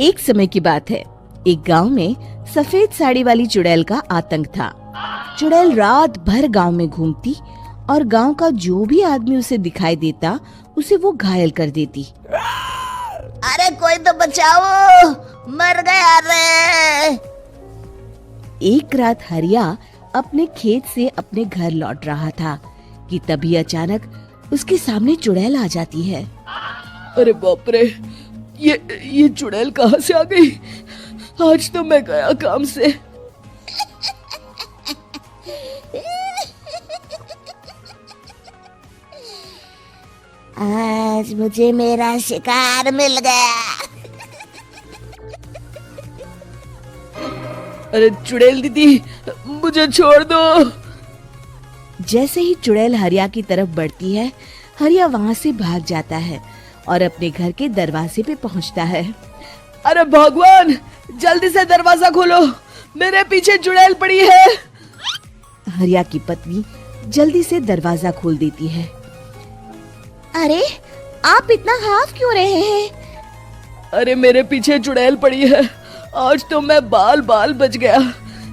एक समय की बात है। एक गांव में सफेद साड़ी वाली चुड़ैल का आतंक था। चुड़ैल रात भर गांव में घूमती और गांव का जो भी आदमी उसे दिखाई देता उसे वो घायल कर देती। अरे कोई तो बचाओ, मर गया रे। एक रात हरिया अपने खेत से अपने घर लौट रहा था कि तभी अचानक उसके सामने चुड़ैल आ जाती है। अरे बाप रे, ये चुड़ैल कहाँ से आ गई? आज तो मैं गया काम से। आज मुझे मेरा शिकार मिल गया। अरे चुड़ैल दीदी, मुझे छोड़ दो। जैसे ही चुड़ैल हरिया की तरफ बढ़ती है, हरिया वहाँ से भाग जाता है और अपने घर के दरवाजे पे पहुँचता है। अरे भगवान, जल्दी से दरवाजा खोलो, मेरे पीछे चुड़ैल पड़ी है। हरिया की पत्नी जल्दी से दरवाजा खोल देती है। अरे आप इतना हाफ क्यों रहे हैं? अरे मेरे पीछे चुड़ैल पड़ी है, आज तो मैं बाल बाल बच गया।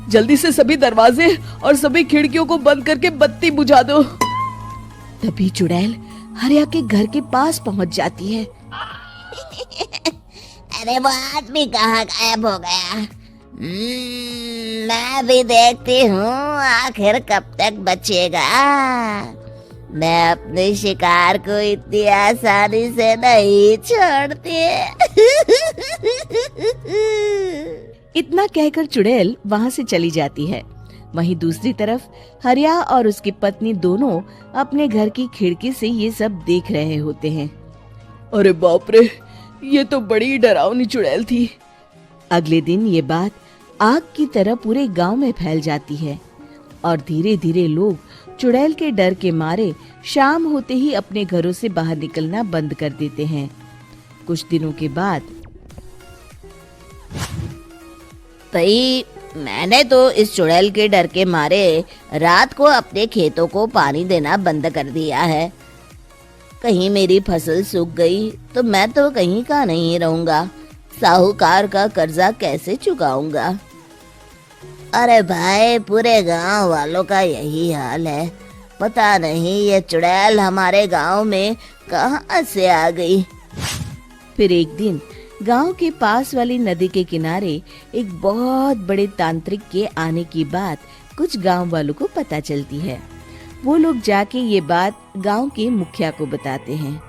जल्दी से सभी दरवाजे और सभी खिड़कियों को बंद करके बत्ती बुझा दो। तभी चुड़ैल हरिया के घर के पास पहुंच जाती है। अरे वो आदमी कहाँ गायब हो गया? मैं भी देखती हूँ आखिर कब तक बचेगा। मैं अपने शिकार को इतनी आसानी से नहीं छोड़ती। इतना कहकर चुड़ैल वहाँ से चली जाती है। वहीं दूसरी तरफ हरिया और उसकी पत्नी दोनों अपने घर की खिड़की से ये सब देख रहे होते हैं। अरे बाप रे, ये तो बड़ी डरावनी चुड़ैल थी। अगले दिन ये बात आग की तरह पूरे गांव में फैल जाती है और धीरे धीरे लोग चुड़ैल के डर के मारे शाम होते ही अपने घरों से बाहर निकलना बंद कर देते हैं। कुछ दिनों के बाद भाई, मैंने तो इस चुड़ैल के डर के मारे रात को अपने खेतों को पानी देना बंद कर दिया है। कहीं मेरी फसल सूख गई तो मैं तो कहीं का नहीं रहूंगा। साहूकार का कर्जा कैसे चुकाऊंगा? अरे भाई, पूरे गांव वालों का यही हाल है। पता नहीं ये चुड़ैल हमारे गांव में कहां से आ गई। फिर एक दिन गांव के पास वाली नदी के किनारे एक बहुत बड़े तांत्रिक के आने की बात कुछ गांव वालों को पता चलती है। वो लोग जाके ये बात गांव के मुखिया को बताते हैं।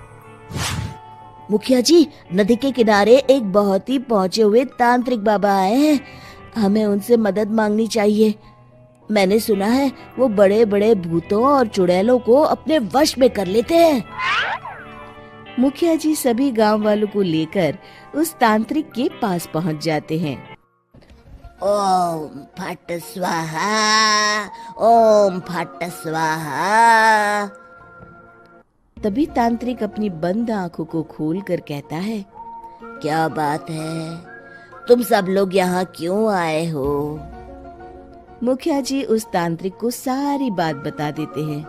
मुखिया जी, नदी के किनारे एक बहुत ही पहुंचे हुए तांत्रिक बाबा आए हैं। हमें उनसे मदद मांगनी चाहिए। मैंने सुना है वो बड़े बड़े भूतों और चुड़ैलों को अपने वश में कर लेते हैं। मुखिया जी सभी गांव वालों को लेकर उस तांत्रिक के पास पहुंच जाते हैं। ओम फट स्वाहा, ओम फट स्वाहा। तभी तांत्रिक अपनी बंद आंखों को खोलकर कहता है, क्या बात है? तुम सब लोग यहाँ क्यों आए हो? मुखिया जी उस तांत्रिक को सारी बात बता देते हैं।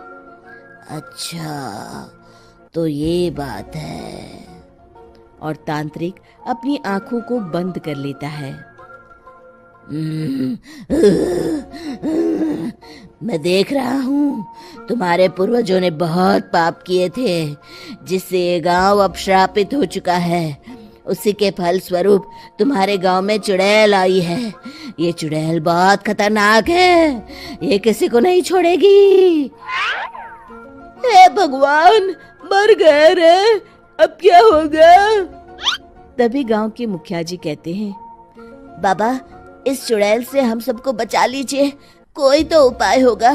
अच्छा, तो ये बात है। और तांत्रिक अपनी आंखों को बंद कर लेता है। मैं देख रहा हूँ तुम्हारे पूर्वजों ने बहुत पाप किए थे, जिससे ये गांव अब श्रापित हो चुका है। उसी के फल स्वरूप तुम्हारे गांव में चुड़ैल आई है। ये चुड़ैल बहुत खतरनाक है, ये किसी को नहीं छोड़ेगी। हे भगवान, मर गए रे, अब क्या होगा? तभी गांव के मुखिया जी कहते हैं, बाबा, इस चुड़ैल से हम सबको बचा लीजिए। कोई तो उपाय होगा।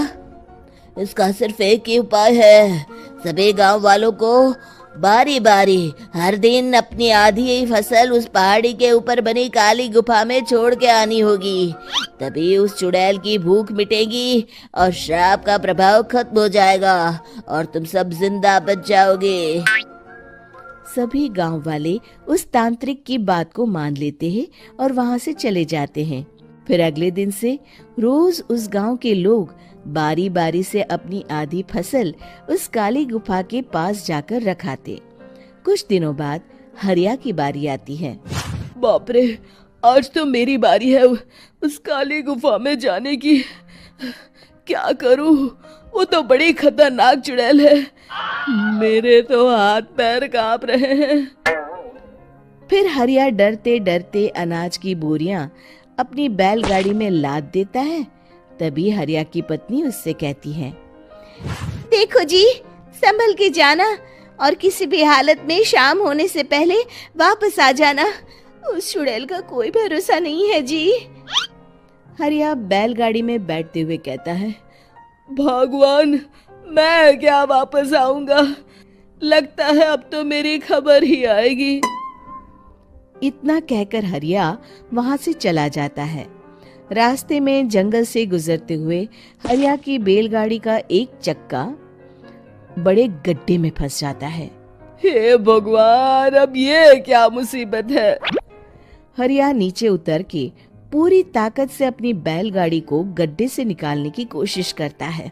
इसका सिर्फ एक ही उपाय है। सभी गांव वालों को बारी बारी हर दिन अपनी आधी फसल उस पहाड़ी के ऊपर बनी काली गुफा में छोड़ के आनी होगी। तभी उस चुड़ैल की भूख मिटेगी और श्राप का प्रभाव खत्म हो जाएगा और तुम सब जिंदा बच जाओगे। सभी गांव वाले उस तांत्रिक की बात को मान लेते हैं और वहां से चले जाते हैं। फिर अगले दिन से रोज उस गांव के लोग बारी बारी से अपनी आधी फसल उस काली गुफा के पास जाकर रखाते। कुछ दिनों बाद हरिया की बारी आती है। बाप रे, आज तो मेरी बारी है उस काली गुफा में जाने की। क्या करूं, वो तो बड़ी खतरनाक चुड़ैल है। मेरे तो हाथ पैर कांप रहे हैं। फिर हरिया डरते डरते अनाज की बोरियां अपनी बैलगाड़ी में लाद देता है। तभी हरिया की पत्नी उससे कहती है, देखो जी, संभल के जाना और किसी भी हालत में शाम होने से पहले वापस आ जाना। उस चुड़ैल का कोई भरोसा नहीं है जी। हरिया बैलगाड़ी में बैठते हुए कहता है, भगवान, मैं क्या वापस आऊंगा? लगता है अब तो मेरी खबर ही आएगी। इतना कहकर हरिया वहां से चला जाता है। रास्ते में जंगल से गुजरते हुए हरिया की बैलगाड़ी का एक चक्का बड़े गड्ढे में फंस जाता है। हे भगवान, अब ये क्या मुसीबत है? हरिया नीचे उतर के पूरी ताकत से अपनी बैलगाड़ी को गड्ढे से निकालने की कोशिश करता है।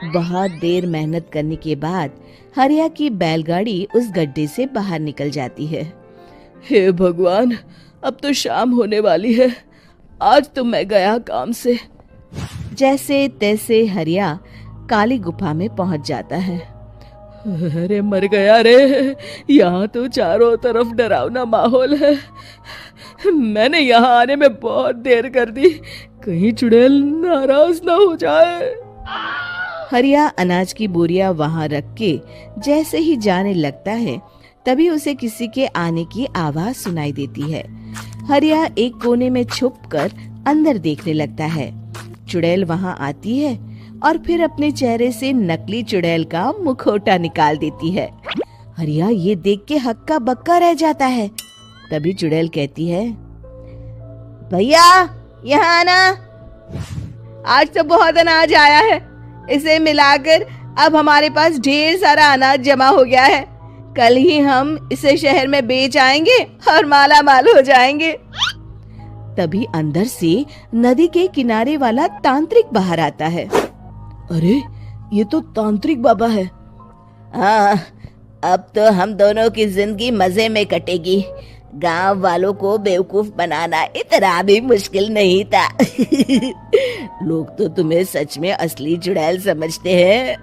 बहुत देर मेहनत करने के बाद हरिया की बैलगाड़ी उस गड्ढे से बाहर निकल जाती है। हे भगवान, अब तो शाम होने वाली है। आज तो मैं गया काम से। जैसे तैसे हरिया काली गुफा में पहुंच जाता है। अरे मर गया रे, यहाँ तो चारों तरफ डरावना माहौल है। मैंने यहाँ आने में बहुत देर कर दी, कहीं चुड़ैल नाराज ना हो जाए। हरिया अनाज की बोरियां वहां रख के जैसे ही जाने लगता है, तभी उसे किसी के आने की आवाज सुनाई देती है। हरिया एक कोने में छुपकर अंदर देखने लगता है। चुड़ैल वहां आती है और फिर अपने चेहरे से नकली चुड़ैल का मुखौटा निकाल देती है। हरिया ये देख के हक्का बक्का रह जाता है। तभी चुड़ैल कहती है, भैया यहाँ आना, आज तो बहुत अनाज आया है। इसे मिलाकर अब हमारे पास ढेर सारा अनाज जमा हो गया है। कल ही हम इसे शहर में बेच आएंगे और माला माल हो जाएंगे। तभी अंदर से नदी के किनारे वाला तांत्रिक बाहर आता है। अरे, ये तो तांत्रिक बाबा है। हाँ, अब तो हम दोनों की जिंदगी मजे में कटेगी। गांव वालों को बेवकूफ बनाना इतना भी मुश्किल नहीं था। लोग तो तुम्हें सच में असली चुड़ैल समझते हैं।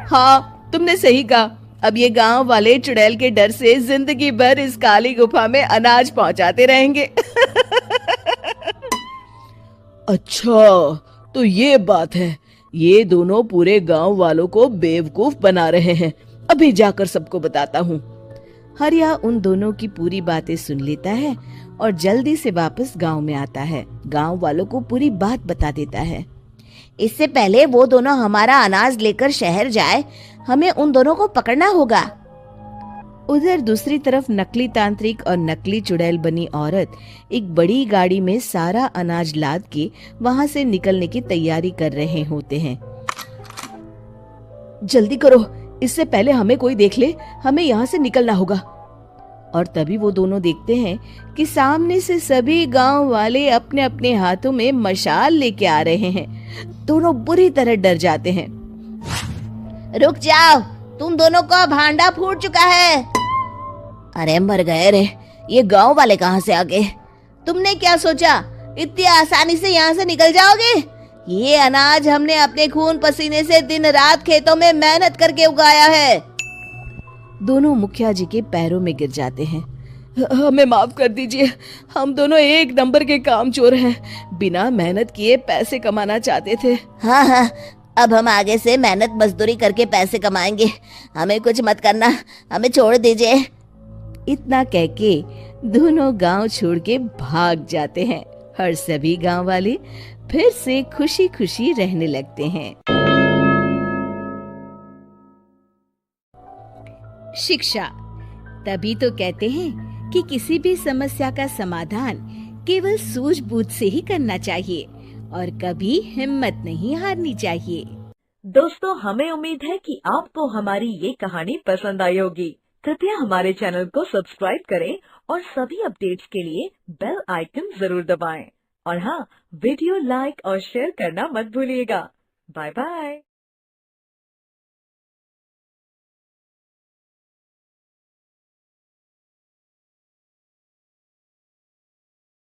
हाँ, तुमने सही कहा। अब ये गांव वाले चुड़ैल के डर से जिंदगी भर इस काली गुफा में अनाज पहुंचाते रहेंगे। अच्छा, तो ये बात है। ये दोनों पूरे गांव वालों को बेवकूफ बना रहे हैं। अभी जाकर सबको बताता हूँ। हरिया उन दोनों की पूरी बातें सुन लेता है और जल्दी से वापस गांव में आता है। गांव वालों को पूरी बात बता देता है। इससे पहले वो दोनों हमारा अनाज लेकर शहर जाए, हमें उन दोनों को पकड़ना होगा। उधर दूसरी तरफ नकली तांत्रिक और नकली चुड़ैल बनी औरत एक बड़ी गाड़ी में सारा अनाज लाद के वहां से निकलने की तैयारी कर रहे होते हैं। जल्दी करो, इससे पहले हमें कोई देख ले। हमें यहाँ से निकलना होगा। और तभी वो दोनों देखते हैं कि सामने से सभी गांव वाले अपने अपने हाथों में मशाल लेके आ रहे हैं। दोनों बुरी तरह डर जाते हैं। रुक जाओ, तुम दोनों का भांडा फूट चुका है। अरे मर गए रे, ये गांव वाले कहाँ से आ गए? तुमने क्या सोचा इतनी आसानी से यहाँ से निकल जाओगे? ये अनाज हमने अपने खून पसीने से दिन रात खेतों में मेहनत करके उगाया है। दोनों मुखिया जी के पैरों में गिर जाते हैं। हमें माफ कर दीजिए, हम दोनों एक नंबर के कामचोर हैं। बिना मेहनत किए पैसे कमाना चाहते थे। हाँ हाँ, अब हम आगे से मेहनत मजदूरी करके पैसे कमाएंगे। हमें कुछ मत करना, हमें छोड़ दीजिए। इतना कह के दोनों गांव छोड़ के भाग जाते हैं और सभी गांव वाले फिर से खुशी खुशी रहने लगते हैं। शिक्षा, तभी तो कहते हैं कि किसी भी समस्या का समाधान केवल सूझबूझ से ही करना चाहिए और कभी हिम्मत नहीं हारनी चाहिए। दोस्तों, हमें उम्मीद है कि आपको हमारी ये कहानी पसंद आई होगी। कृपया हमारे चैनल को सब्सक्राइब करें और सभी अपडेट्स के लिए बेल आइकन जरूर दबाएं। और हाँ, वीडियो लाइक और शेयर करना मत भूलिएगा। Bye bye.